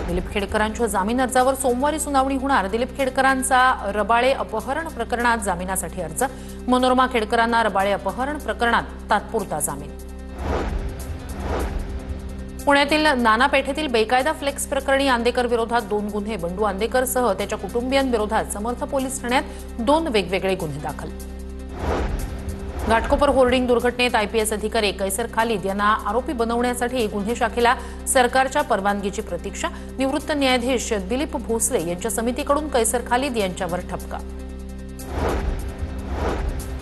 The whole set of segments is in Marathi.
दिलीप खेडकरांच्या जामीन अर्जावर सोमवारी सुनावणी होणार। दिलीप खेडकरांचा रबाळे अपहरण प्रकरणात जामिनासाठी अर्ज। मनोरमा खेडकरांना रबाळे अपहरण प्रकरणात तात्पुरता जामीन। पुण्यातील नाना पेठेतील बेकायदा फ्लेक्स प्रकरणी आंदेकर विरोधात 2 गुन्हे। बंडू आंदेकरसह त्याच्या कुटुंबियांविरोधात समर्थ पोलीस ठाण्यात 2 वेगवेगळे गुन्हे दाखल। घाटकोपर होर्डिंग दुर्घटनेत आयपीएस अधिकारी कैसर खालिद यांना आरोपी बनवण्यासाठी गुन्हे शाखेला सरकारच्या परवानगीची प्रतीक्षा। निवृत्त न्यायाधीश दिलीप भोसले यांच्या समितीकडून कैसर खालिद यांच्यावर ठपका।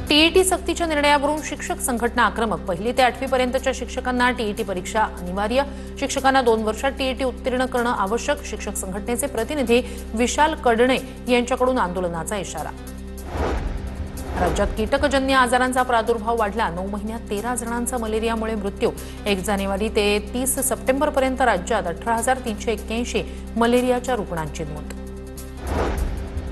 टीईटी सक्तीच्या निर्णयावरून शिक्षक संघटना आक्रमक। 1ली ते 8वी पर्यंतच्या शिक्षकांना टीईटी परीक्षा अनिवार्य। शिक्षकांना 2 वर्षात टीईटी उत्तीर्ण करणं आवश्यक। शिक्षक संघटनेचे प्रतिनिधी विशाल कडणे यांच्याकडून आंदोलनाचा इशारा। राज्यात कीटकजन्य आजारांचा प्रादुर्भाव वाढला। 9 महिन्यात 13 जणांचा मलेरियामुळे मृत्यू। 1 जानेवारी ते 30 सप्टेंबरपर्यंत राज्यात 18,381 मलेरियाच्या रुग्णांची नोंद।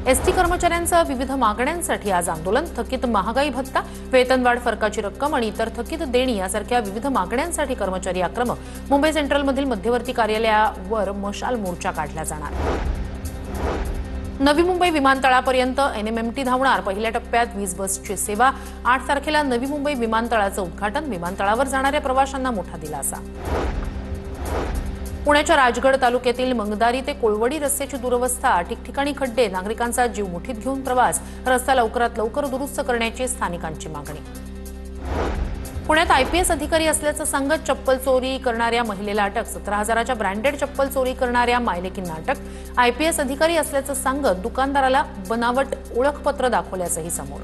एसटी कर्मचाऱ्यांचं विविध मागण्यांसाठी आज आंदोलन। थकीत महागाई भत्ता, वेतनवाढ फरकाची रक्कम आणि इतर थकीत देणी यासारख्या विविध मागण्यांसाठी कर्मचारी आक्रमक। मुंबई सेंट्रलमधील मध्यवर्ती कार्यालयावर मशाल मोर्चा काढला जाणार। नवी मुंबई विमानतळापर्यंत एनएमएमटी धावणार। पहिल्या टप्प्यात 20 बसची सेवा। 8 तारखेला नवी मुंबई विमानतळाचं उद्घाटन। विमानतळावर जाणाऱ्या प्रवाशांना मोठा दिलासा। पुण्याच्या राजगड तालुक्यातील मंगदारी ते कोळवडी रस्त्याची दुरवस्था, ठिकठिकाणी खड्डे, नागरिकांचा जीव मुठीत घेऊन प्रवास। रस्ता लवकरात लवकर दुरुस्त करण्याची स्थानिकांची मागणी। पुण्यात आयपीएस अधिकारी असल्याचं सांगत चप्पल चोरी करणाऱ्या महिलेला अटक। 17,000च्या ब्रँडेड चप्पल चोरी करणाऱ्या मायलेकींना अटक। आयपीएस अधिकारी असल्याचं सांगत दुकानदाराला बनावट ओळखपत्र दाखवल्याचंही समोर।